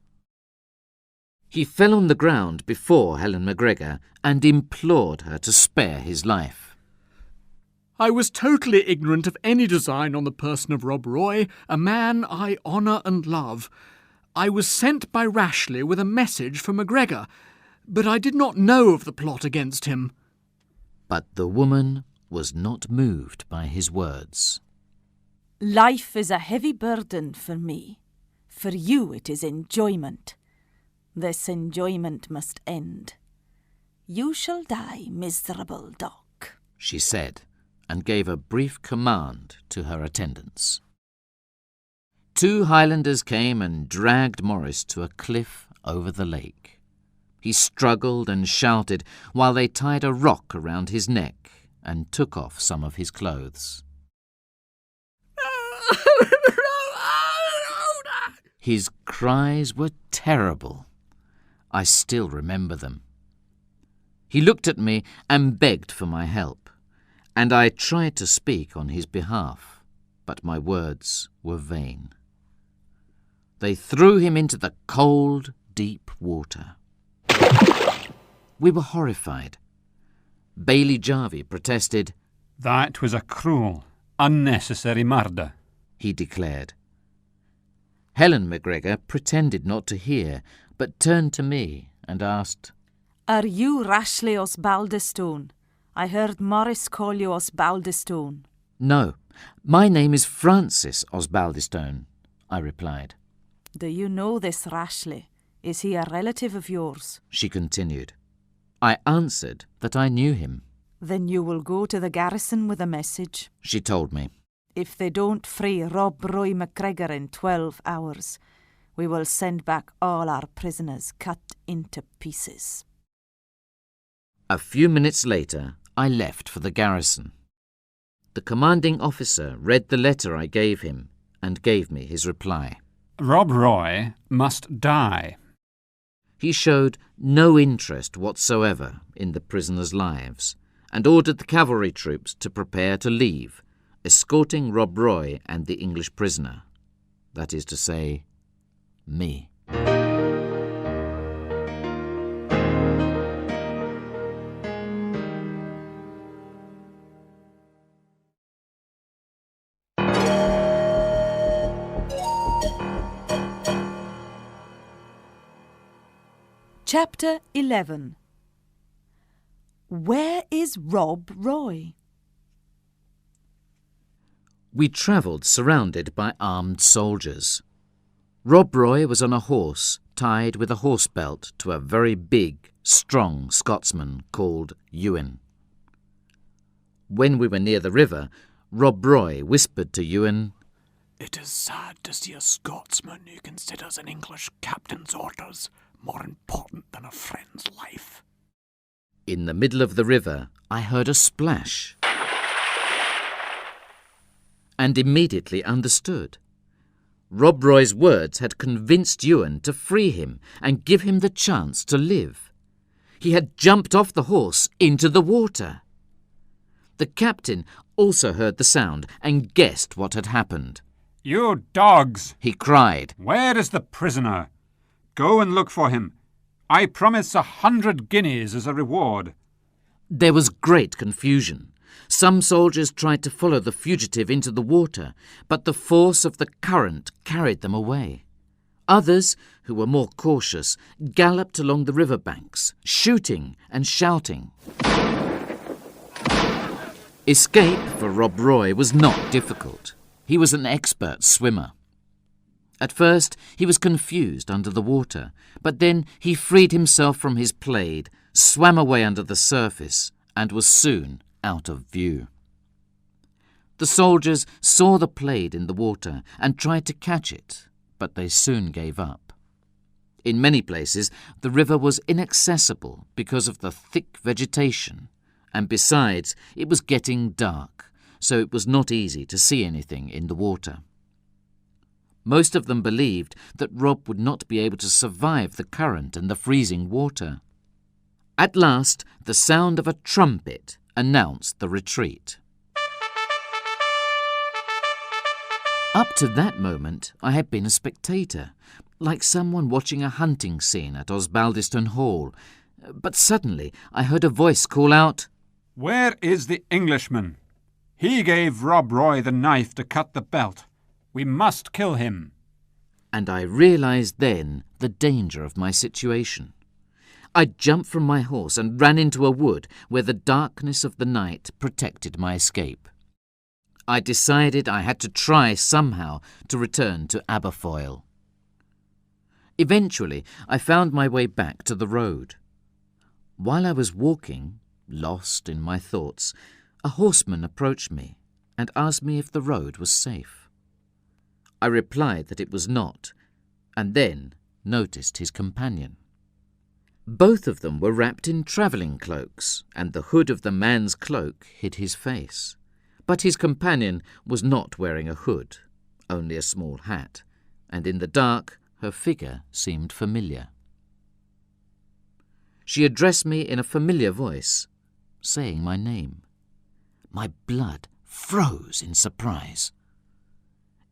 He fell on the ground before Helen MacGregor and implored her to spare his life. I was totally ignorant of any design on the person of Rob Roy, a man I honour and love. I was sent by Rashleigh with a message for MacGregor, but I did not know of the plot against him. But the woman was not moved by his words. Life is a heavy burden for me. For you it is enjoyment. This enjoyment must end. You shall die, miserable dog, she said, and gave a brief command to her attendants. 2 Highlanders came and dragged Morris to a cliff over the lake. He struggled and shouted while they tied a rock around his neck and took off some of his clothes. His cries were terrible. I still remember them. He looked at me and begged for my help, and I tried to speak on his behalf, but my words were vain. They threw him into the cold, deep water. We were horrified. Bailey Jarvie protested. That was a cruel, unnecessary murder, he declared. Helen MacGregor pretended not to hear, but turned to me and asked, Are you Rashleigh Osbaldistone? I heard Morris call you Osbaldistone. No, my name is Francis Osbaldistone, I replied. Do you know this Rashleigh? Is he a relative of yours? She continued. I answered that I knew him. Then you will go to the garrison with a message, she told me. If they don't free Rob Roy MacGregor in 12 hours, we will send back all our prisoners cut into pieces. A few minutes later, I left for the garrison. The commanding officer read the letter I gave him and gave me his reply. Rob Roy must die. He showed no interest whatsoever in the prisoners' lives and ordered the cavalry troops to prepare to leave, escorting Rob Roy and the English prisoner, that is to say, me. Chapter 11. Where is Rob Roy? We travelled surrounded by armed soldiers. Rob Roy was on a horse tied with a horse belt to a very big, strong Scotsman called Ewan. When we were near the river, Rob Roy whispered to Ewan, It is sad to see a Scotsman who considers an English captain's orders more important than a friend's life. In the middle of the river, I heard a splash and immediately understood. Rob Roy's words had convinced Ewan to free him and give him the chance to live. He had jumped off the horse into the water. The captain also heard the sound and guessed what had happened. You dogs, he cried. Where is the prisoner? Go and look for him. I promise 100 guineas as a reward. There was great confusion. Some soldiers tried to follow the fugitive into the water, but the force of the current carried them away. Others, who were more cautious, galloped along the river banks, shooting and shouting. Escape for Rob Roy was not difficult. He was an expert swimmer. At first he was confused under the water, but then he freed himself from his plaid, swam away under the surface, and was soon out of view. The soldiers saw the plaid in the water and tried to catch it, but they soon gave up. In many places the river was inaccessible because of the thick vegetation, and besides it was getting dark, so it was not easy to see anything in the water. Most of them believed that Rob would not be able to survive the current and the freezing water. At last, the sound of a trumpet announced the retreat. Up to that moment, I had been a spectator, like someone watching a hunting scene at Osbaldiston Hall. But suddenly I heard a voice call out, "Where is the Englishman? He gave Rob Roy the knife to cut the belt. We must kill him." And I realised then the danger of my situation. I jumped from my horse and ran into a wood where the darkness of the night protected my escape. I decided I had to try somehow to return to Aberfoyle. Eventually, I found my way back to the road. While I was walking, lost in my thoughts, a horseman approached me and asked me if the road was safe. I replied that it was not, and then noticed his companion. Both of them were wrapped in travelling cloaks, and the hood of the man's cloak hid his face. But his companion was not wearing a hood, only a small hat, and in the dark her figure seemed familiar. She addressed me in a familiar voice, saying my name. My blood froze in surprise.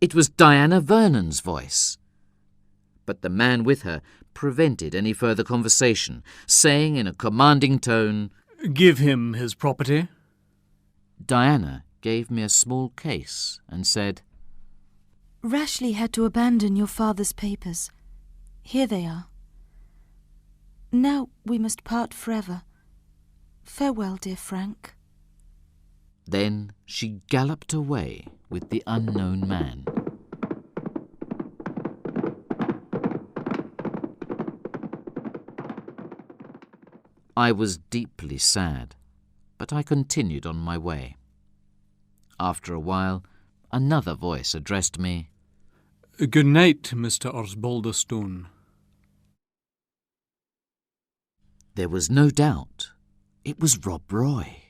It was Diana Vernon's voice. But the man with her prevented any further conversation, saying in a commanding tone, "Give him his property." Diana gave me a small case and said, Rashleigh had to abandon your father's papers. Here they are. Now we must part forever. Farewell, dear Frank. Then she galloped away with the unknown man. I was deeply sad, but I continued on my way. After a while, another voice addressed me. "Good night, Mr. Osbaldistone." There was no doubt. It was Rob Roy.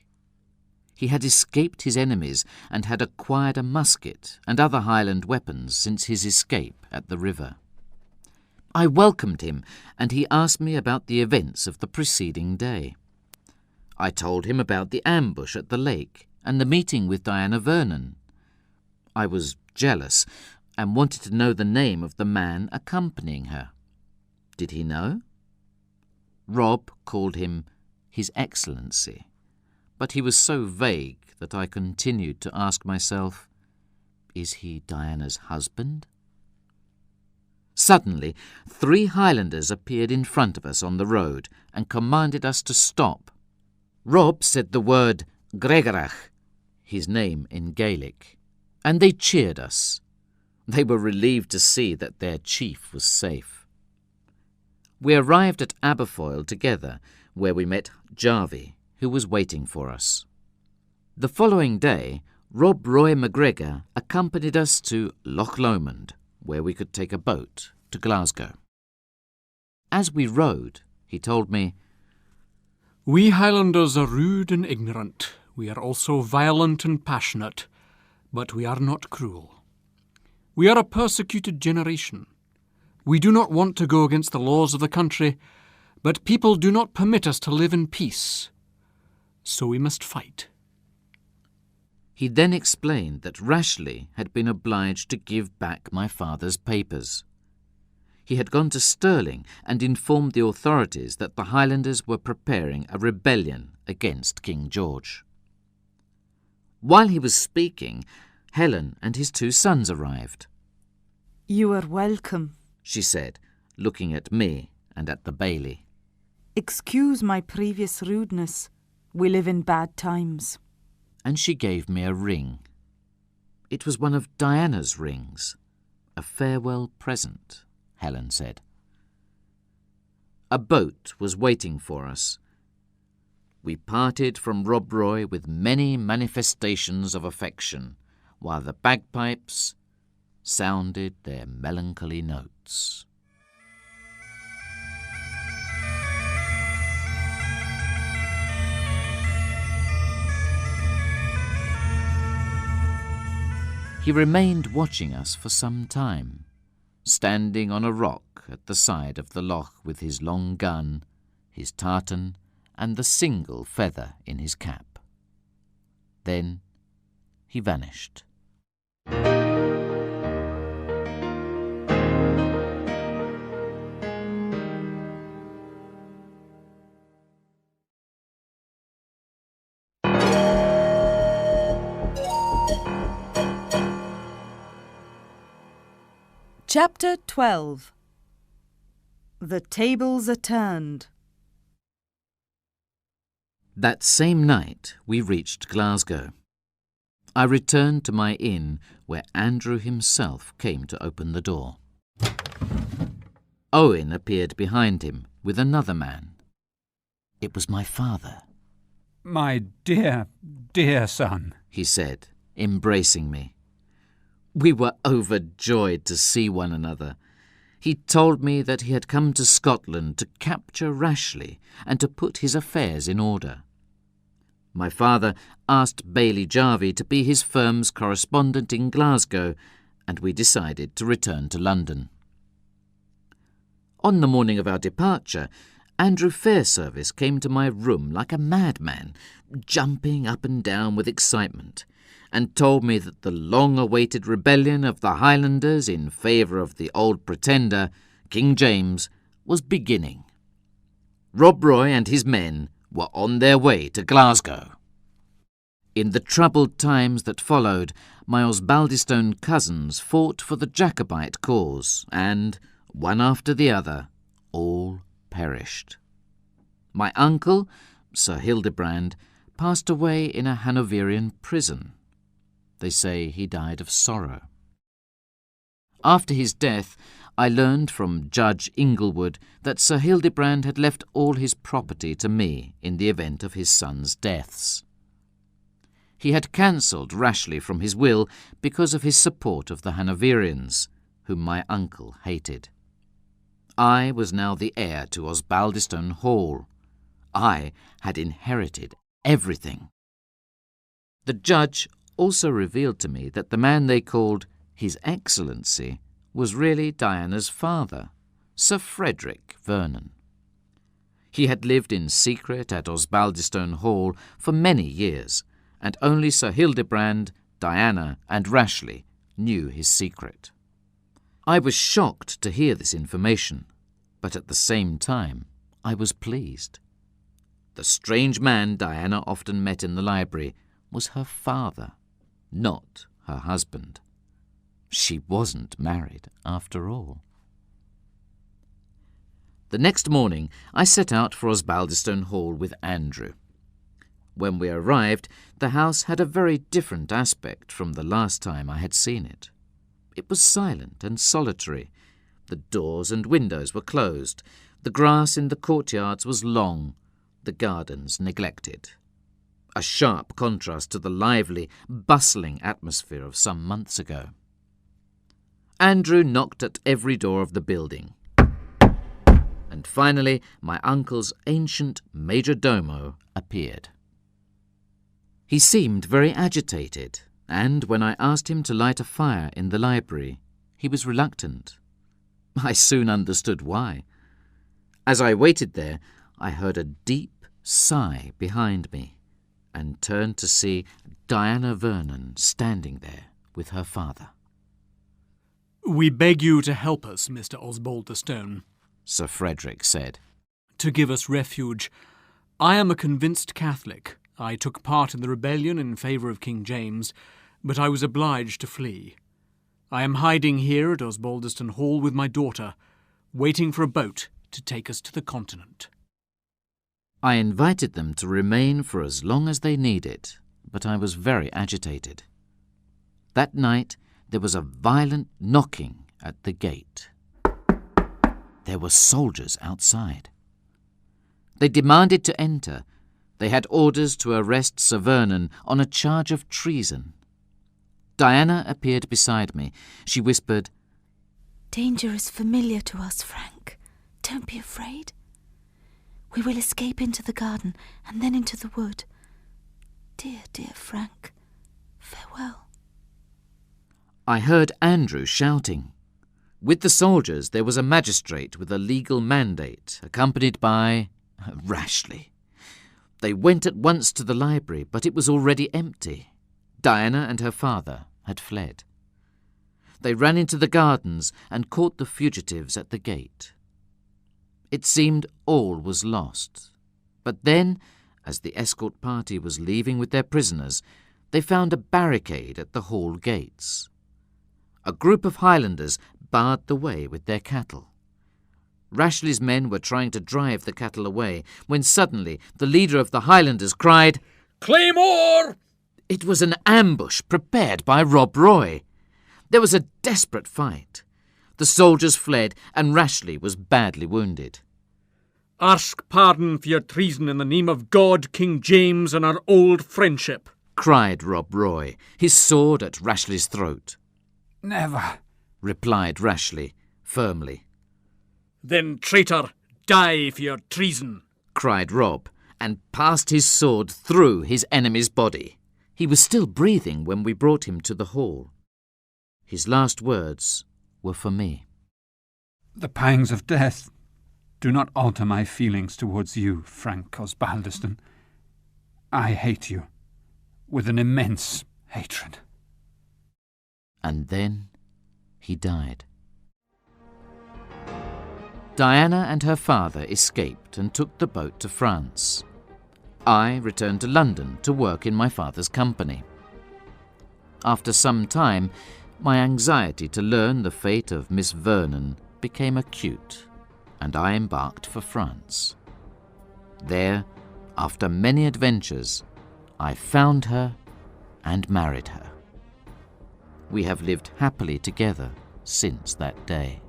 He had escaped his enemies and had acquired a musket and other Highland weapons since his escape at the river. I welcomed him, and he asked me about the events of the preceding day. I told him about the ambush at the lake and the meeting with Diana Vernon. I was jealous and wanted to know the name of the man accompanying her. Did he know? Rob called him His Excellency, but he was so vague that I continued to ask myself, is he Diana's husband? Suddenly, 3 Highlanders appeared in front of us on the road and commanded us to stop. Rob said the word Gregorach, his name in Gaelic, and they cheered us. They were relieved to see that their chief was safe. We arrived at Aberfoyle together, where we met Jarvie, who was waiting for us. The following day, Rob Roy MacGregor accompanied us to Loch Lomond, where we could take a boat to Glasgow. As we rode, he told me, "We Highlanders are rude and ignorant. We are also violent and passionate, but we are not cruel. We are a persecuted generation. We do not want to go against the laws of the country, but people do not permit us to live in peace. So we must fight." He then explained that Rashleigh had been obliged to give back my father's papers. He had gone to Stirling and informed the authorities that the Highlanders were preparing a rebellion against King George. While he was speaking, Helen and his 2 sons arrived. You are welcome. She said, looking at me and at the bailey. Excuse my previous rudeness. We live in bad times. And she gave me a ring. It was one of Diana's rings. A farewell present, Helen said. A boat was waiting for us. We parted from Rob Roy with many manifestations of affection, while the bagpipes sounded their melancholy notes. He remained watching us for some time, standing on a rock at the side of the loch with his long gun, his tartan, and the single feather in his cap. Then he vanished. Chapter 12. The tables are turned. That same night we reached Glasgow. I returned to my inn, where Andrew himself came to open the door. Owen appeared behind him with another man. It was my father. "My dear, dear son," he said, embracing me. We were overjoyed to see one another. He told me that he had come to Scotland to capture Rashleigh and to put his affairs in order. My father asked Bailey Jarvie to be his firm's correspondent in Glasgow, and we decided to return to London. On the morning of our departure, Andrew Fairservice came to my room like a madman, jumping up and down with excitement, and told me that the long-awaited rebellion of the Highlanders in favour of the old Pretender, King James, was beginning. Rob Roy and his men were on their way to Glasgow. In the troubled times that followed, my Osbaldistone cousins fought for the Jacobite cause, and, one after the other, all perished. My uncle, Sir Hildebrand, passed away in a Hanoverian prison. They say he died of sorrow. After his death, I learned from Judge Inglewood that Sir Hildebrand had left all his property to me in the event of his sons' deaths. He had cancelled Rashleigh from his will because of his support of the Hanoverians, whom my uncle hated. I was now the heir to Osbaldistone Hall. I had inherited everything. The judge also revealed to me that the man they called His Excellency was really Diana's father, Sir Frederick Vernon. He had lived in secret at Osbaldistone Hall for many years, and only Sir Hildebrand, Diana, and Rashleigh knew his secret. I was shocked to hear this information, but at the same time I was pleased. The strange man Diana often met in the library was her father, not her husband. She wasn't married, after all. The next morning I set out for Osbaldistone Hall with Andrew. When we arrived, the house had a very different aspect from the last time I had seen it. It was silent and solitary. The doors and windows were closed. The grass in the courtyards was long, the gardens neglected. A sharp contrast to the lively, bustling atmosphere of some months ago. Andrew knocked at every door of the building. And finally, my uncle's ancient major domo appeared. He seemed very agitated, and when I asked him to light a fire in the library, he was reluctant. I soon understood why. As I waited there, I heard a deep sigh behind me, and turned to see Diana Vernon standing there with her father. "We beg you to help us, Mr. Osbaldistone," Sir Frederick said. "to give us refuge. I am a convinced Catholic. I took part in the rebellion in favour of King James, but I was obliged to flee. I am hiding here at Osbaldistone Hall with my daughter, waiting for a boat to take us to the continent." I invited them to remain for as long as they needed, but I was very agitated. That night there was a violent knocking at the gate. There were soldiers outside. They demanded to enter. They had orders to arrest Sir Vernon on a charge of treason. Diana appeared beside me. She whispered, Danger is familiar to us, Frank. Don't be afraid. We will escape into the garden and then into the wood. Dear, dear Frank, farewell. I heard Andrew shouting. With the soldiers there was a magistrate with a legal mandate, accompanied by Rashleigh. They went at once to the library, but it was already empty. Diana and her father had fled. They ran into the gardens and caught the fugitives at the gate. It seemed all was lost. But then, as the escort party was leaving with their prisoners, they found a barricade at the hall gates. A group of Highlanders barred the way with their cattle. Rashleigh's men were trying to drive the cattle away when suddenly the leader of the Highlanders cried, "Claymore!" It was an ambush prepared by Rob Roy. There was a desperate fight. The soldiers fled and Rashleigh was badly wounded. "Ask pardon for your treason in the name of God, King James, and our old friendship," cried Rob Roy, his sword at Rashleigh's throat. Never, replied Rashleigh firmly. "Then, traitor, die for your treason," cried Rob, and passed his sword through his enemy's body. He was still breathing when we brought him to the hall. His last words were for me. the pangs of death do not alter my feelings towards you, Frank Osbaldeston. I hate you with an immense hatred. And then he died. Diana and her father escaped and took the boat to France. I returned to London to work in my father's company. After some time, my anxiety to learn the fate of Miss Vernon became acute, and I embarked for France. There, after many adventures, I found her and married her. We have lived happily together since that day.